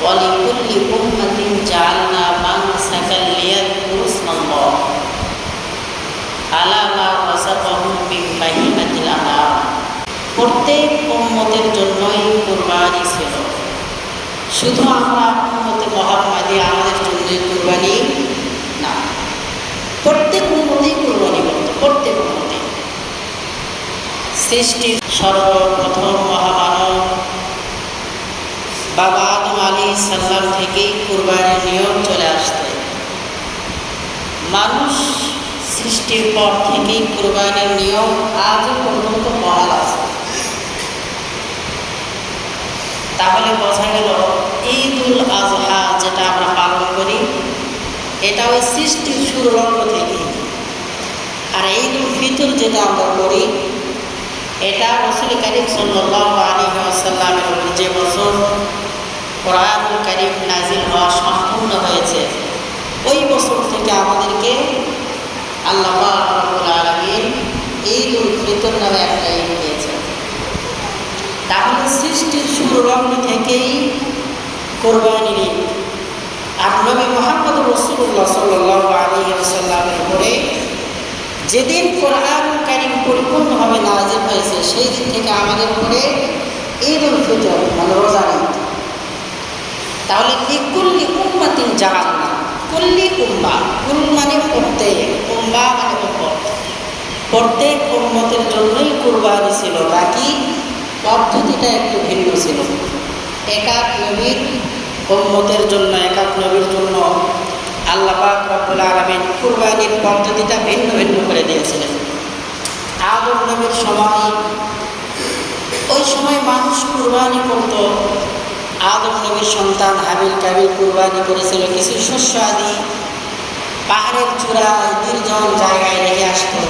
ওয়ালিকুল্লি উম্মাতিন জাআলনা মানসাকাল লিয়াযকুরু ইসমাল্লাহ আলা মা রাযাকাহুম মিন বাহিমাতিল আনআম। প্রত্যেক উম্মতের জন্যই কুরবানি ছিল, শুধু আমরা উম্মতে মুহাম্মাদি আমাদের জন্যই কুরবানি না, প্রত্যেক উম্মতেই কুরবানি করত। প্রত্যেক উম্মতে সৃষ্টির সর্বপ্রথম মহামানব বাবা আদম আলাইহিস সালাম থেকেই কুরবানির নিয়ম চলে আসছে। মানুষ সৃষ্টির পর থেকেই কুরবানির নিয়ম আজ পর্যন্ত বহাল আছে। তাহলে বোঝা গেল ঈদুল আজহা যেটা আমরা পালন করি এটা ওই সৃষ্টির শুরুলগ্ন থেকে, আর ঈদুল ফিতর যেটা আমরা করি এটা রাসূল কারীম সাল্লাল্লাহু আলাইহি ওয়াসাল্লামের উপর যে বছর কোরআনুল কারীম নাজিল হওয়া সম্পূর্ণ হয়েছে ওই বছর থেকে আমাদেরকে আল্লাহ পাক রব্বুল আলামিন ঈদুল ফিতর নামে একটা ঈদ দিয়েছেন। তাহলে সৃষ্টির শুরুলগ্ন থেকেই কোরবানির ঈদ। আর নবী মুহাম্মদ রাসূলুল্লাহ সাল্লাল্লাহু আলাইহি ওয়াসাল্লামের উপরে যেদিন কোরআনুল কারীম পরিপূর্ণভাবে নাজিল হয়েছে সেই দিন থেকে আমাদের উপরে ঈদুল ফিতর মানে রোজার ঈদ। তাহলে লিকুল্লি উম্মাতিন জাআলনা, কুল্লি উম্মাহ, কুল মানে প্রত্যেক, উম্মাহ মানে উম্মত, প্রত্যেক উম্মতের জন্যই কুরবানি ছিল, বাকি পদ্ধতিটা একটু ভিন্ন ছিল। একাক নবীর উম্মতের জন্য, একাক নবীর জন্য আল্লাহ পাক রব্বুল আলামিন কুরবানির পদ্ধতিটা ভিন্ন ভিন্ন করে দিয়েছিলেন। আদম নবীর সময়, ওই সময় মানুষ কুরবানি করত। আদম নবীর সন্তান হাবিল কাবিল কুরবানি করেছিল কিছু শস্য আদি পাহাড়ের চূড়ায় নির্জন জায়গায় রেখে আসতো।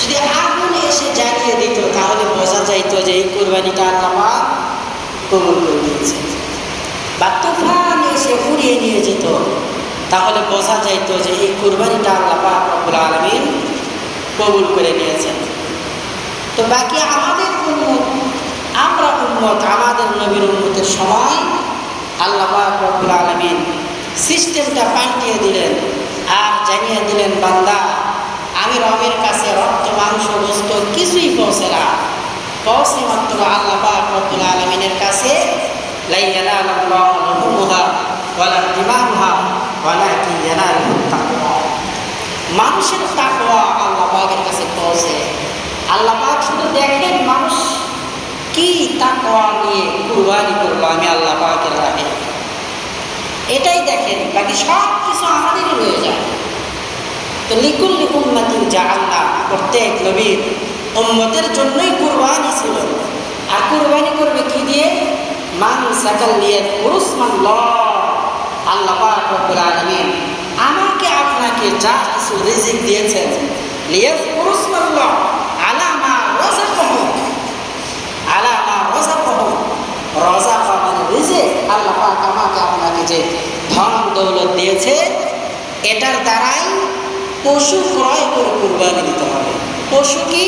যদি আগুন এসে জ্বালিয়ে দিত তাহলে বোঝা যাইত যে এই কুরবানিটা আল্লাহ পাক কবুল করে দিয়েছে। বা তুফান এসে উড়িয়ে নিয়ে যেত তাহলে বোঝা যাইত যে এই কুরবানিটা আল্লাহ পাক রব্বুল আলামিন কবুল করে নিয়েছেন। তো বাকি আমাদের উম্মত, আমরা উম্মত, আমাদের নবীর উম্মতের সময় আল্লাহ পাক রব্বুল আলামিন সিস্টেমটা পাল্টিয়ে দিলেন আর জানিয়ে দিলেন, বান্দা আমি রবের কাছে রক্ত মাংস গোশত কিছুই পৌঁছে না, পৌঁছে মাত্র আল্লাহ পাক রব্বুল আলামিনের কাছে লা ইয়ানালুল্লাহু লুহুমুহা ওয়ালা দিমাউহা ওয়ালাকিন ইয়ানালুহুত তাকওয়া। মানুষের তাকওয়া আল্লাহ পাকের কাছে পৌঁছে। আল্লাহ পাক শুধু দেখেন মানুষ কি তাকওয়া নিয়ে কুরবানি করলো আমি আল্লাহ পাকের রাহে, এটাই দেখেন, বাকি সব কিছু আমাদেরই রয়ে যায়। তো লিকুল্লি উম্মাতিন জাআলনা, প্রত্যেক নবীর উম্মতের জন্যই কুরবানি ছিল। আর কুরবানি করবে কি দিয়ে? মানসাকাল লিয়াযকুরু ইসমাল্লাহ, আল্লাহ পাক রব্বুল আলামিন আমাকে আপনাকে যা কিছু রিজিক দিয়েছেন, লিয়াযকুরু ইসমাল্লাহ আলা মা রাযাকাহুম, আলা মা রাযাকাহুম, রাযাকা মানে রিজিক, আল্লাহ পাক আমাকে আপনাকে যে ধন দৌলত দিয়েছে এটার দ্বারাই পশু ক্রয় করে কুরবানি দিতে হবে। পশু কি?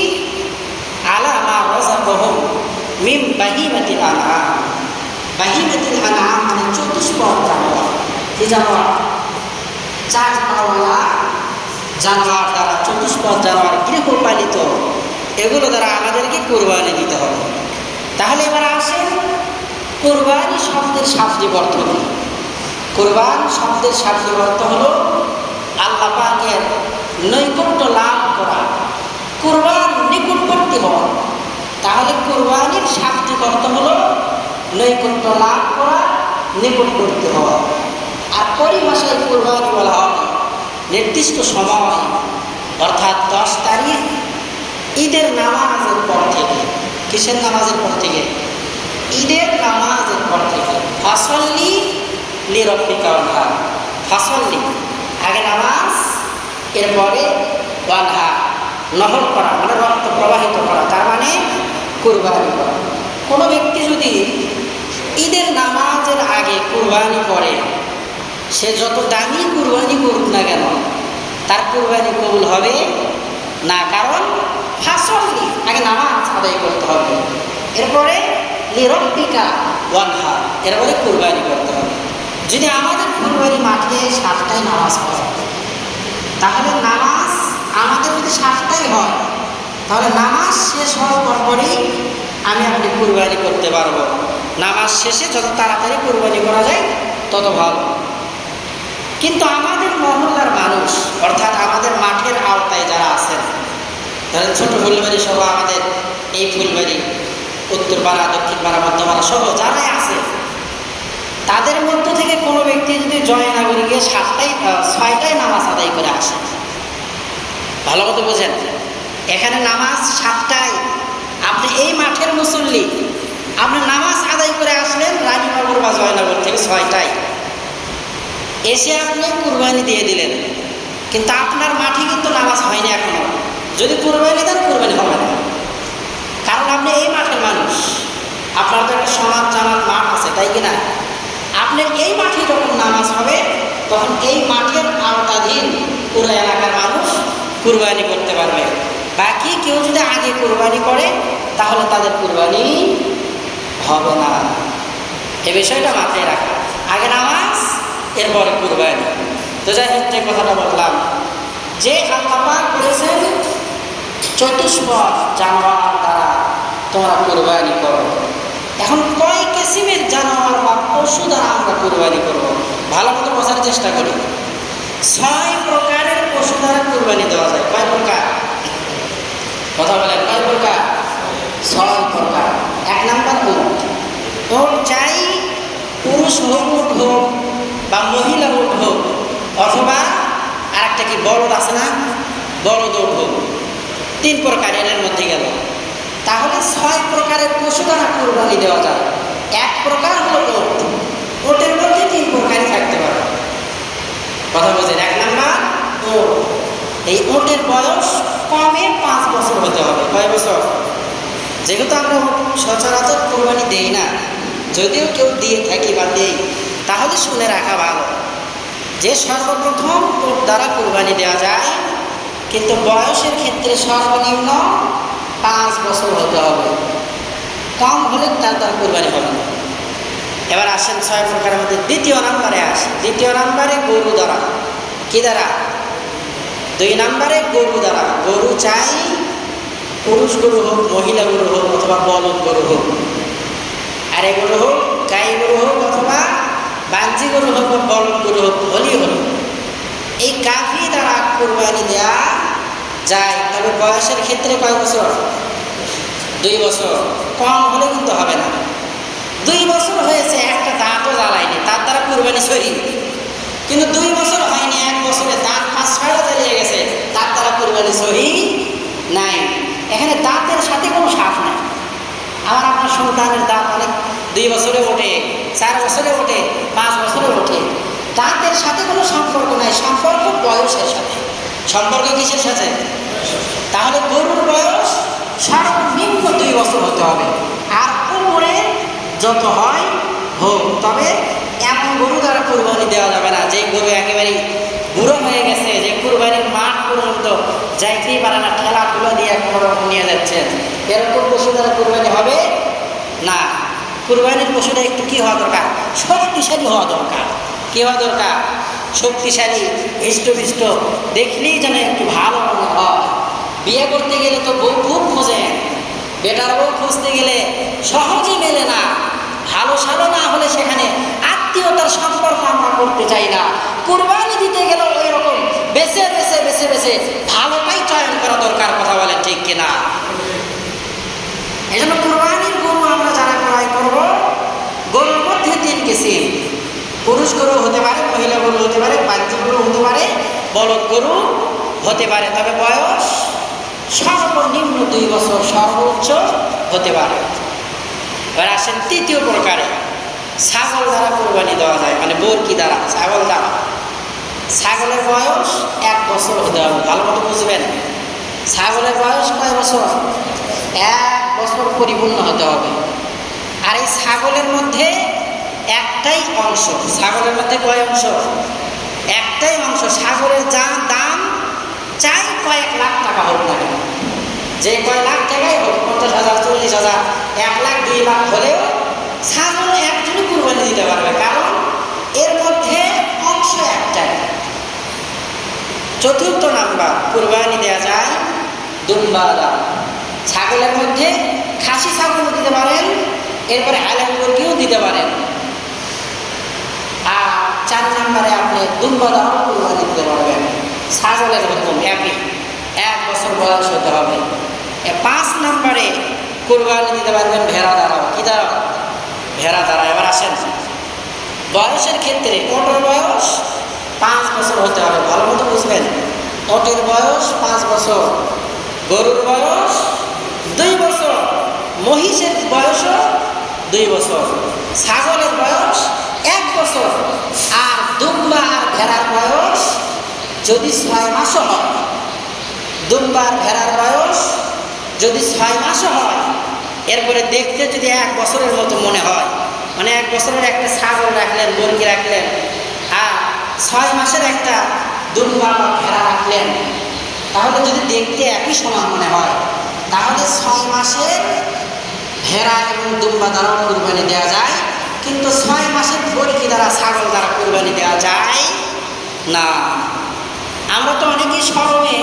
আলা মা রাযাকাহুম মিন বাহিমাতিল আনআম। বাহিমাতিল আনআম মানে চতুষ্পদ জানোয়ার। কি জানোয়ার? চার পাওয়ালা জানোয়ার দ্বারা, চতুষ্পদ জানোয়ার, গৃহপালিত, এগুলো দ্বারা আমাদেরকে কুরবানি দিতে হবে। তাহলে এবার আসেন কুরবানি শব্দের শাব্দিক অর্থ কি? কুরবান শব্দের শাব্দিক অর্থ হলো আল্লাহ পাকের নৈকট্য লাভ করা, কুরবান নিকটবর্তী হওয়া। তাহলে কুরবানির শাব্দিক অর্থ হলো নৈকট্য লাভ করা, নিকটবর্তী হওয়া। আর পরিভাষায় কুরবানি বলা হয় নির্দিষ্ট সময়, অর্থাৎ 10 তারিখ ঈদের নামাজের পর থেকে। কিসের নামাজের পর থেকে? ঈদের নামাজের পর থেকে। ফাসল্লি লিরাব্বিকা ওয়ানহার, ফাসল্লি আগে নামাজ, এরপরে ওয়ানহার নহর করা মানে রক্ত প্রবাহিত করা, তার মানে কুরবানি করা। কোনো ব্যক্তি যদি ঈদের নামাজের আগে কুরবানি করে, সে যত দামি কুরবানি করুক না কেন তার কুরবানি কবুল হবে না, কারণ ফাসল্লি আগে নামাজ আদায় করতে হবে, এরপরে লিরাব্বিকা ওয়ানহার, এরপরে কুরবানি করতে হবে। যদি আমাদের ফুলবাড়ি মাঠে 7টায় নামাজ হয়, তাহলে নামাজ আমাদের যদি 7টায় হয়, তাহলে নামাজ শেষ হওয়ার পরপরই আপনি কুরবানি করতে পারবো। নামাজ শেষে যত তাড়াতাড়ি কুরবানি করা যায় তত ভালো। কিন্তু আমাদের মহল্লার মানুষ, অর্থাৎ আমাদের মাঠের আওতায় যারা আছেন, ধরেন ছোট ফুলবাড়ি সহ আমাদের এই ফুলবাড়ি, উত্তরপাড়া, দক্ষিণপাড়া, মধ্যপাড়া সহ যারাই আছে, তাদের মধ্য থেকে কোনো ব্যক্তি যদি জয়নগরে গিয়ে 6টায় নামাজ আদায় করে আসে, ভালো মতো বোঝেন, এখানে নামাজ 7টায়, আপনি এই মাঠের মুসল্লি, আপনি নামাজ আদায় করে আসলেন রানীনগর বা জয়নগর থেকে 6টায়, এসে আপনি কুরবানি দিয়ে দিলেন, কিন্তু আপনার মাঠে কিন্তু নামাজ হয়নি এখনো। যদি কুরবানি দেন, কুরবানি হবে না, কারণ আপনি এই মাঠের মানুষ, আপনার তো একটা সমাজ জানার মাঠ আছে, তাই কিনা? আপনার এই মাঠে যখন নামাজ হবে, তখন এই মাঠের আওতাধীন পুরো এলাকার মানুষ কুরবানি করতে পারবে। বাকি কেউ যদি আগে কুরবানি করে, তাহলে তাদের কুরবানি হবে না। এই বিষয়টা মাথায় রাখা, আগে নামাজ, এরপরে কুরবানি। তো যাই হোক, যে কথাটা বললাম, যে আল্লাহ পাক বলেছেন চতুষ্পদ জানোয়ার দ্বারা তোমরা কুরবানি করো। এখন কয় কিসিমের জানোয়ার বা পশু দ্বারা আমরা কুরবানি করব, ভালো মতো বোঝার চেষ্টা করি। 6 প্রকারের পশু দ্বারা কুরবানি দেওয়া যায়। কয় প্রকার? কথা বলেন, কয় প্রকার? 6 প্রকার। 1 নাম্বার উট। উট চাই পুরুষ হোক, উট হোক বা মহিলা উট হোক, অথবা আরেকটা কি বলদ আছে না, বলদ উট হোক। 3 প্রকার এর মধ্যে গেল। তাহলে 6 প্রকারের পশু দ্বারা কুরবানি দেওয়া যায়। 1 প্রকার হলো উট। উটের মধ্যে 3 প্রকারই থাকতে পারে। কথা বলছেন? 1 নাম্বার উট। এই উটের বয়স কমে 5 বছর হতে হবে। কয় বছর? যেহেতু আমরা সচরাচর কুরবানি দেই না, যদিও কেউ দিয়ে থাকি বা দেই, তাহলে শুনে রাখা ভালো যে সর্বপ্রথম উট দ্বারা কুরবানি দেওয়া যায়, কিন্তু বয়সের ক্ষেত্রে সর্বনিম্ন 5 বছর হতে হবে, কম হলে তার দ্বারা কুরবানি হবে না। এবার আসেন 6 প্রকারের মধ্যে 2য় নাম্বারে আসে। 2য় নাম্বারে গরু দ্বারা। কি দ্বারা? 2 নাম্বারে গরু দ্বারা। গরু চাই পুরুষ গরু হোক, মহিলা গরু হোক, অথবা বলদ গরু হোক। আর এই গরু হোক গাই গরু হোক, অথবা বাঞ্জি গরু হোক বা বলদ গরু হোক, হলেই হলো। এই গাভী দ্বারা কুরবানি দেওয়া যায়, তবে বয়সের ক্ষেত্রে কয় বছর? 2 বছর। কম হলে কিন্তু হবে না। 2 বছর হয়েছে, একটা দাঁতও জ্বালায়নি, তার দ্বারা কুরবানি সরি। কিন্তু 2 বছর হয়নি, 1 বছরে দাঁত 5-6টা জ্বালিয়ে গেছে, তার দ্বারা কুরবানি সহি নাই। এখানে দাঁতের সাথে কোনো সাপ নাই। আমার আপনার সন্তানের দাঁত অনেক 2 বছরে ওঠে, 4 বছরে ওঠে, 5 বছরে ওঠে, দাঁতের সাথে কোনো সম্পর্ক নাই। সম্পর্ক বয়সের সাথে। সম্পর্ক কিসের সাথে? তাহলে গরুর বয়স সর্বনিম্ন 2 বছর হতে হবে, আর উপরে যত হয় হোক। তবে এমন গরু দ্বারা কুরবানি দেওয়া যাবে না যে গরু একেবারেই বুড়ো হয়ে গেছে, যে কুরবানির মাঠ পর্যন্ত যাইতেই পারে না, ঠেলা ঠুলা দিয়ে কোনো রকম নিয়ে যাচ্ছেন, এরকম পশু দ্বারা কুরবানি হবে না। কুরবানির পশুটা একটু কি হওয়া দরকার? শক্তিশালী হওয়া দরকার। কি হওয়া দরকার? শক্তিশালী, হৃষ্টপুষ্ট, দেখলেই যেন একটু ভালো মনে হয়। বিয়ে করতে গেলে তো বউ খুব খোঁজেন, বেটার বউ খুঁজতে গেলে সহজে মেলে না। ভালো সালো না হলে সেখানে আত্মীয়তার সম্পর্ক আমরা করতে চাই না। কুরবানি দিতে গেলেও ওই রকম বেছে বেছে বেছে বেছে ভালোটাই চয়ন করা দরকার। কথা বলেন ঠিক কিনা? এই জন্য কুরবানির গরু আমরা যারা ক্রয় করব, গরুর মধ্যে 3 কিসিম। পুরুষ গরু হতে পারে, মহিলা গরু হতে পারে, বাচ্চা গরু হতে পারে, বলদ গরু হতে পারে, তবে বয়স সর্বনিম্ন 2 বছর, সর্বোচ্চ হতে পারে। এবার আসেন 3য় প্রকারে। ছাগল দ্বারা কুরবানি দেওয়া যায়, মানে বরকি দ্বারা, ছাগল দ্বারা। ছাগলের বয়স 1 বছর হতে হবে। ভালো মতো বুঝবেন, ছাগলের বয়স কয় বছর? 1 বছর পরিপূর্ণ হতে হবে। আর এই ছাগলের মধ্যে একটাই অংশ। ছাগলের মধ্যে কয় অংশ? একটাই অংশ। ছাগলের যা দাম চাই কয়েক লাখ টাকা হোক না কেন, যে কয় লাখ টাকাই হোক, 50,000, 40,000, 1 লাখ, 2 লাখ হলেও ছাগল একজনই কুরবানি দিতে পারবে, কারণ এর কুরবানি দেওয়া যায় দুম্বা দ্বারা। ছাগলের মধ্যে খাসি ছাগলও দিতে পারেন, এরপরে হালাল মুরগিও দিতে পারেন। আর 4 নম্বরে আপনি দুম্বা দ্বারাও কুরবানি দিতে পারবেন। ছাগলের হুকুম একই, 1 বছর বয়স হতে হবে। 5 নম্বরে কুরবানি দিতে পারবেন ভেড়া দ্বারাও। কি দ্বারা? ভেড়া দ্বারা। এবার আসেন বয়সের ক্ষেত্রে, ওটের বয়স 5 বছর হতে হবে, ভালো মতো বুঝবেন। ওটের বয়স 5 বছর, গরুর বয়স 2 বছর, মহিষের বয়সও 2 বছর, ছাগলের বয়স 1 বছর, আর দুম্বা আর ভেড়ার বয়স যদি 6 মাসও হয়, দুম্বা আর ভেড়ার বয়স যদি 6 মাসও হয়, এরপরে দেখতে যদি 1 বছরের মতো মনে হয়, মানে 1 বছরের একটা ছাগল রাখলেন, মুরগি রাখলেন, আর 6 মাসের একটা দুম্বা বা ভেড়া রাখলেন, তাহলে যদি দেখতে একই সমান মনে হয়, তাহলে 6 মাসের ভেড়া এবং দুম্বা দ্বারাও কুরবানি দেওয়া যায়, কিন্তু 6 মাসের মুরগি দ্বারা, ছাগল দ্বারা কুরবানি দেওয়া যায় না। আমরা তো অনেকেই শরমে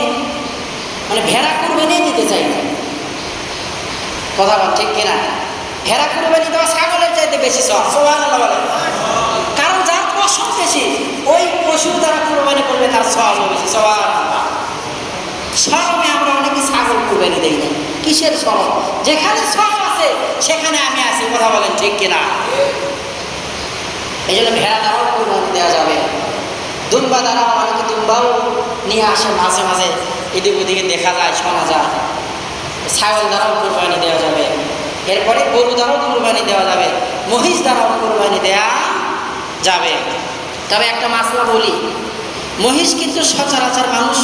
মানে ভেড়া কুরবানি দিতে চাই না, কথা বল ঠিক কিনা? ভেড়া কুরবানি দেওয়া ছাগলের চাইতে বেশি সব, সুবহানাল্লাহ বলেন। কারণ যার পশম বেশি, ওই পশু দ্বারা কুরবানি করবে তার সওয়াবও বেশি। সুবহানাল্লাহ। শরমে আমরা অনেকে ছাগল কুরবানি দেই না। কিসের শরম? যেখানে সওয়াব আছে সেখানে আমি আছি, কথা বলেন ঠিক কিনা? এই জন্য ভেড়া দ্বারাও কুরবানি দেওয়া যাবে। দুম্বা দ্বারাও অনেকে দুম্বাও নিয়ে আসে, মাঝে মাঝে এদিক ওদিকে দেখা যায়, শোনা যায়। ছাগল দ্বারাও কুরবানি দেওয়া যাবে। এরপরে গরু দ্বারাও কুরবানি দেওয়া যাবে, মহিষ দ্বারাও কুরবানি দেওয়া যাবে। তবে একটা মাসলা বলি, মহিষ কিন্তু সচরাচর মানুষ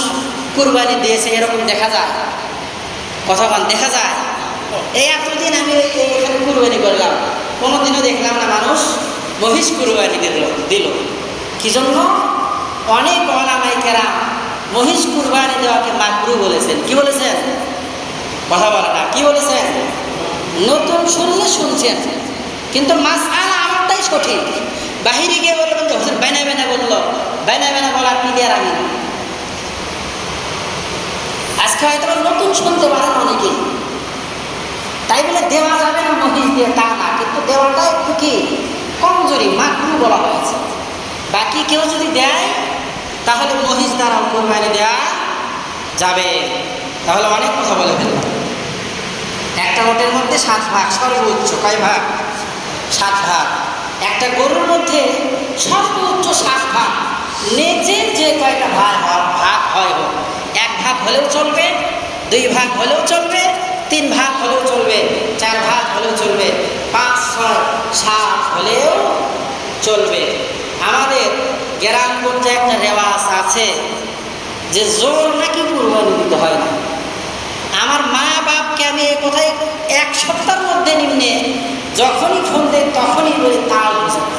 কুরবানি দিয়েছে এরকম দেখা যায়, কথা বল দেখা যায়। এই এতদিন আমি এখানে কুরবানি করলাম, কোনোদিনও দেখলাম না মানুষ মহিষ কুরবানি দিল। কি জন্য? অনেক ওলামায়ে কেরাম মহিষ কুরবানি দেওয়াকে মাকরুহ বলেছেন। কি বলেছেন? কথা বলে না, কি বলেছেন? নতুন শুনলে শুনছেন, কিন্তু মাসআলা আমারটাই সঠিক। বাহিরে গিয়ে বলবেন যে হুজুর বেনা বেনা বললো, বেনা বেনা বলার ক্লিয়ার আমি না। আজকে হয়তো নতুন শুনতে পারেন অনেকেই, তাই বলে দেওয়া যাবে না মহিষ দিয়ে তা না, কিন্তু দেওয়াটা একটু কি কমজোরি, মাকরুহ বলা হয়েছে। বাকি কেউ যদি দেয় তাহলে মহিষ দ্বারা কুরবানি দেওয়া যাবে। তাহলে অনেক কথা বলে ফেললাম। একটা ওটের মধ্যে 7 ভাগ, সর্বোচ্চ কয় ভাগ? 7 ভাগ। একটা গরুর মধ্যে সর্বোচ্চ 7 ভাগ। নিচে যে কয়টা ভাগ হয় হোক, 1 ভাগ হলেও চলবে, 2 ভাগ হলেও চলবে, 3 ভাগ হলেও চলবে, 4 ভাগ হলেও চলবে, 5, 6, 7 হলেও চলবে। আমাদের গ্রাম পর্যায়ে একটা রেওয়াজ আছে যে জোর নাকি কুরবানি দিতে হয় না। আমার মা বাপকে আমি এ কথাই 1 সপ্তাহের মধ্যে নিম্নে যখনই ফোন দেয় তখনই বলি, তাও বোঝে না,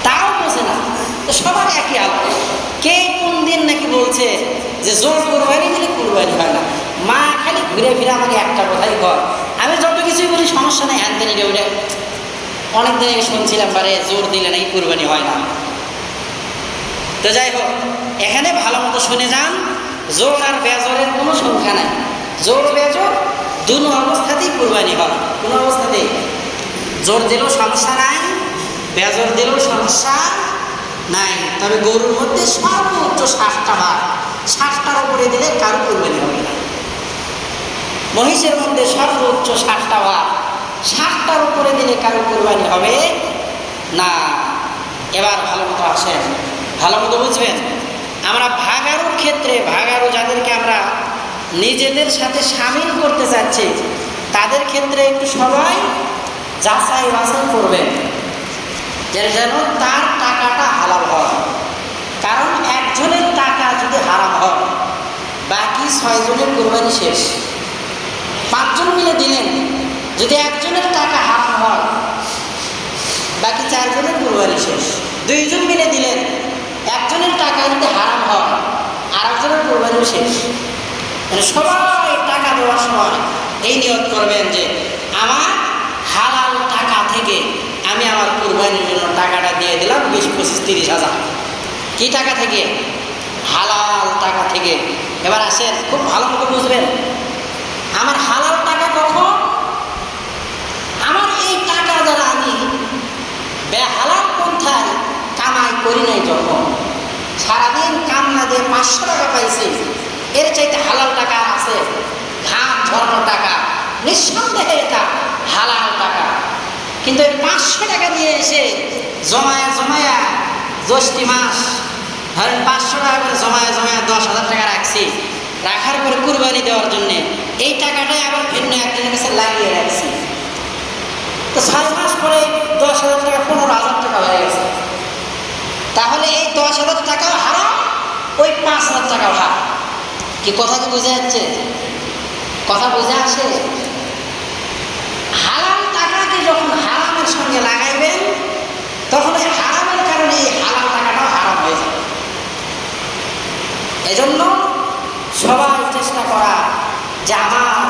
তাও বোঝে না। তো সবার একই আলাদা, কে কোন দিন নাকি বলছে যে জোর কুরবানি দিলে কুরবানি হয় না। মা খালি ঘুরে ফিরে আমাকে একটা কথাই কয়, আমি যত কিছুই বলি সমস্যা নেই, হ্যান দিনে ওটা অনেক দিন আগে শুনছিলাম, বারে জোর দিলে নাকি কুরবানি হয় না। তো যাই হোক, এখানে ভালো মতো শুনে যান, জোর আর বেজরের কোনো সংখ্যা নাই। জোর বেজর দুনো অবস্থাতেই কুরবানি হয়, কোনো অবস্থাতেই। জোর দিলেও সমস্যা নাই, বেজর দিলেও সমস্যা নাই। তবে গরুর মধ্যে সর্বোচ্চ 7টা ভাগ, 7টার উপরে দিলে কারো কুরবানি হবে না। মহিষের মধ্যে সর্বোচ্চ 7টা ভাগ, 7টার উপরে দিলে কারো কুরবানি হবে না। এবার ভালো মতো আসেন, ভালো মতো বুঝবেন। আমরা ভাগাড়ুর ক্ষেত্রে, ভাগাড়ু যাদেরকে আমরা নিজেদের সাথে সামিল করতে চাচ্ছি, তাদের ক্ষেত্রে একটু সবাই যাচাই বাছাই করবেন যেন তার টাকাটা হালাল হয়। কারণ একজনের টাকা যদি হারাম হয়, বাকি 6 জনের কুরবানি শেষ। 5 জন মিলে দিলেন, যদি একজনের টাকা হারাম হয়, বাকি 4 জনের কুরবানি শেষ। 2 জন মিলে দিলেন, একজনের টাকা যদি হারাম হয়, আর একজনের কুরবানিও শেষ। মানে সবাই টাকা দেওয়ার সময় এই নিয়ত করবেন যে আমার হালাল টাকা থেকে আমি আমার কুরবানির জন্য টাকাটা দিয়ে দিলাম 20, 25, 30 হাজার। কি টাকা থেকে? হালাল টাকা থেকে। এবার আসেন, খুব ভালো মতো বুঝবেন, আমার হালাল টাকা কখন? আমার এই টাকা যারা আমি বেহালাল পন্থায় কামাই করি নাই, যখন সারাদিন কান্না দিয়ে 500 টাকা পাইছি, এর চাইতে হালাল টাকা আছে? ঘাম ঝরানো টাকা, নিঃসন্দেহে এটা হালাল টাকা। কিন্তু এই 500 টাকা দিয়ে এসে জমায়া জমায়া জ্যৈষ্ঠী মাস ধরেন 500 টাকা করে জমায়া জমায়া 10,000 টাকা রাখছি, রাখার পরে কুরবানি দেওয়ার জন্যে এই টাকাটাই আবার ভিন্ন একজনের কাছে লাগিয়ে রাখছি। তো 6 মাস পরে 10,000 টাকা 15,000 টাকা হয়ে গেছে। তাহলে এই 10,000 টাকাও হারাম, ওই 5,000 টাকাও হারাম। কি কথা কি বোঝা যাচ্ছে? কথা বোঝা আসে? হালাল টাকাকে যখন হারামের সঙ্গে লাগাইবেন, তখন এই হারামের কারণে এই হালাল টাকাটাও হারাম হয়ে যাবে। এজন্য সবাই চেষ্টা করা যে আমার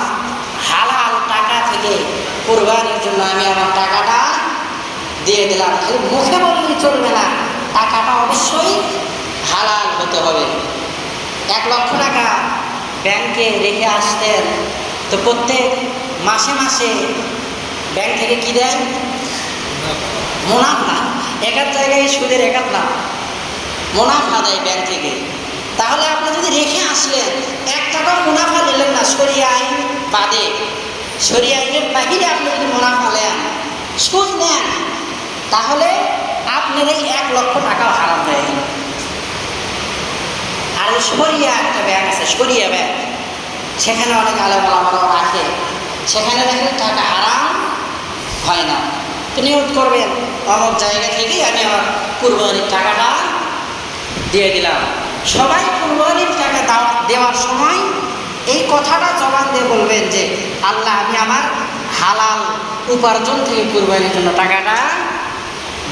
হালাল টাকা থেকে কোরবানির জন্য আমি আমার টাকাটা দিয়ে দিলাম। খালি মুখে বললেই চলবে না, টাকাটা অবশ্যই হালাল হতে হবে। 1 লক্ষ টাকা ব্যাংকে রেখে আসতেন, তো প্রত্যেক মাসে মাসে ব্যাংক থেকে কি দেয়? মুনাফা। এক জায়গায় সুদের এক না, মুনাফা দেয় ব্যাংক থেকে। তাহলে আপনি যদি রেখে আসলেন, 1 টাকাও মুনাফা নিলেন না, শরিয়া আইন বাদে, শরিয়া আইনের বাহিরে আপনি যদি মুনাফা নেন, সুদ নেন, তাহলে আপনার এই 1 লক্ষ টাকাও হারাম হয়ে গেল। আর শরিয়া একটা ব্যাংক আছে, শরিয়া ব্যাংক, সেখানে অনেক আলেম ওলামারাও রাখে, সেখানে রাখলে টাকা হারাম হয় না। তো নিয়ত করবেন, অমুক জায়গা থেকেই আমি আমার কুরবানির টাকাটা দিয়ে দিলাম। সবাই কুরবানির টাকা দেওয়ার সময় এই কথাটা জবান দিয়ে বলবেন যে আল্লাহ, আমি আমার হালাল উপার্জন থেকে কুরবানির জন্য টাকাটা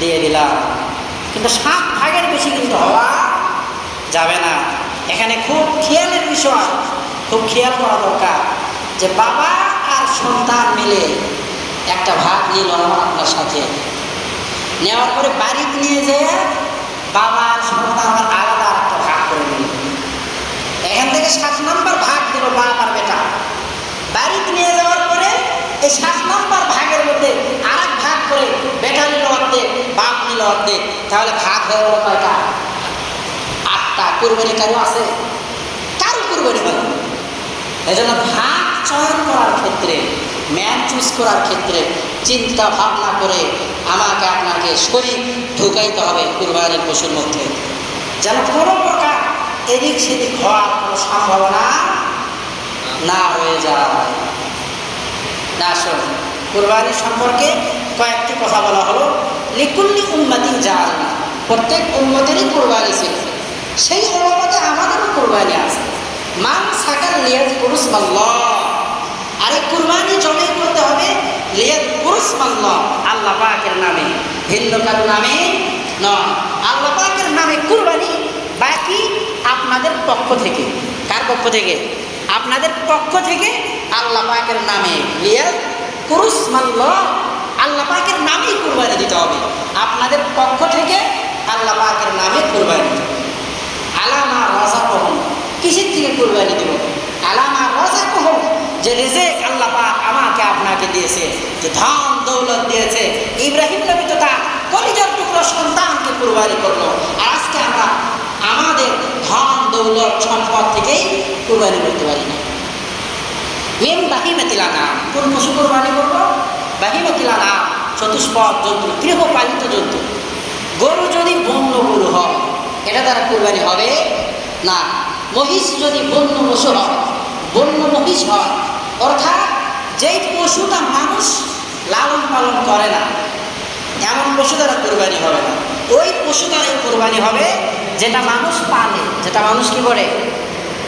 দিয়ে দিলাম। কিন্তু 7 ভাগের বেশি কিন্তু হওয়া যাবে না। এখানে খুব খেয়ালের বিষয়, খুব খেয়াল করা দরকার যে বাবা আর সন্তান মিলে একটা ভাগ নিল আপনার সাথে, নেওয়ার পরে বাড়িতে নিয়ে যেয়ে বাবা আর সন্তান আবার আলাদা একটা ভাগ করে নিল। এখান থেকে 7 নম্বর ভাগ দিল বাপ আর বেটা। বাড়িতে নিয়ে যাওয়ার পরে এই 7 নম্বর ভাগের মধ্যে আর এক ভাগ করে বেটা নিল অর্ধেক, বাপ নিল অর্ধেক, তাহলে ভাগ হয়ে গেল কয়টা? 8টা। কুরবানি কারো আছে? কারো কুরবানি হলো। এই জন্য ভাগ চয়ন করার ক্ষেত্রে, ম্যান চুজ করার ক্ষেত্রে চিন্তা ভাবনা করে আমাকে আপনাকে শরীর ঢুকাইতে হবে কুরবানির পশুর মধ্যে, যেন কোনো প্রকার এদিক সেদিক হওয়ার কোনো সম্ভাবনা না হয়ে যায়। না, আসুন কুরবানি সম্পর্কে কয়েকটি কথা বলা হলো। লিকুল্লি উম্মাতিন জাআলনা, প্রত্যেক উম্মতেরই কুরবানি ছিল, সেই অনুপাতে আমাদেরও কুরবানি আছে। মান সাকাল লিয়াযকুরুসমাল্লাহ, আরে কুরবানি জমে করতে হবে লিয়াযকুরুসমাল্লাহ, আল্লাহ পাকের নামে, ভিন্ন কারো নামে নয়, আল্লাহ পাকের নামে কুরবানি। বাকি আপনাদের পক্ষ থেকে, কার পক্ষ থেকে? আপনাদের পক্ষ থেকে আল্লাহ পাকের নামে লিয়াযকুরুসমাল্লাহ, আল্লাহ পাকের নামেই কুরবানি দিতে হবে। আপনাদের পক্ষ থেকে আল্লাহ পাকের নামে কুরবানি। আলামা রাযাকাহুম, কিসের থেকে কুরবানি দেব? আলামা রাযাকাহুম, যে রিজিক আল্লাহ পাক আমাকে আপনাকে দিয়েছে, যে ধন দৌলত দিয়েছে। ইব্রাহিম নবী তো তার কলিজার টুকরো সন্তানকে কুরবানি করলো, আর আজকে আমরা আমাদের ধন দৌলত সম্পদ থেকেই কুরবানি করতে পারি না। মিন বাহিমাতিল আনআম, কোন পশু কুরবানি করবো? বাহিমাতিল আনআম, চতুষ্পদ জন্তু, গৃহপালিত জন্তু। গরু যদি বন্য গরু হয়, এটা দ্বারা কুরবানি হবে না। মহিষ যদি বন্য পশু হয়, বন্য মহিষ হয়, অর্থাৎ যেই পশুটা মানুষ লালন পালন করে না, এমন পশু দ্বারা কুরবানি হবে না। ওই পশু দ্বারাই কুরবানি হবে যেটা মানুষ পালে, যেটা মানুষ কি করে?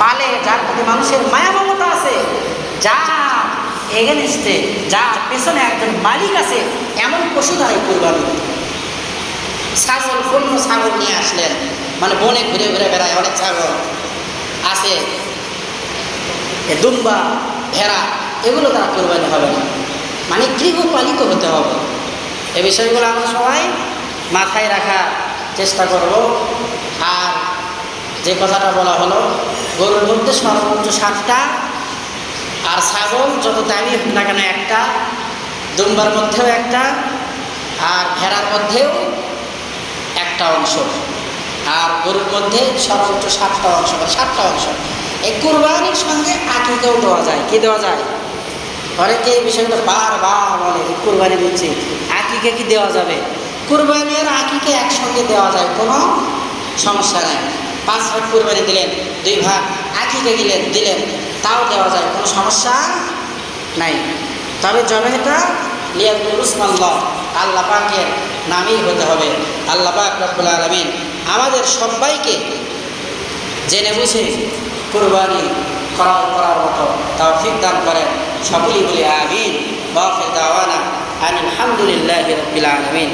পালে, যার প্রতি মানুষের মায়া মমতা আছে, যার এগেনস্টে, যার পেছনে একজন মালিক আছে, এমন পশু দ্বারাই কুরবানি হবে। ছাগল, বন্য ছাগল নিয়ে আসলেন, মানে বনে ঘুরে ঘুরে বেড়ায় অনেক ছাগল আছে, দুম্বা, ভেড়া, এগুলো দ্বারা কুরবানি হবে না। মানে গৃহপালিত হতে হবে। এই বিষয়গুলো আমরা সবাই মাথায় রাখার চেষ্টা করব। আর যে কথাটা বলা হলো, গরুর মধ্যে সর্বোচ্চ 7টা, আর ছাগল যত দামি হোক না কেন একটা, দুম্বার মধ্যেও একটা, আর ভেড়ার মধ্যেও একটা অংশ, আর গরুর মধ্যে সর্বোচ্চ 7টা অংশ, 7টা অংশ। এই কুরবানির সঙ্গে আকিকাও দেওয়া যায়। কি দেওয়া যায়? অনেকে এই বিষয়টা বারবার বলে, কুরবানি দিচ্ছি, আকিকা কি দেওয়া যাবে? কুরবানি আর আকিকা একসঙ্গে দেওয়া যায়, কোনো সমস্যা নেই। 5 ভাগ কুরবানি দিলেন, 2 ভাগ আকিকা দিলেন, তাও দেওয়া যায়, কোনো সমস্যা নাই। তবে জবেটা লিয়াকুলুসমাল্লাহ, আল্লাহ পাকের নামেই হতে হবে। আল্লাহ পাক রব্বুল আলামিন আমাদের সবাইকে জেনে বুঝে কুরবানি করার মতো তৌফিক দান করেন। সকলেই বলি আমিন। ওয়া আখির দাওয়ানা আলহামদুলিল্লাহি রাব্বিল আলামিন।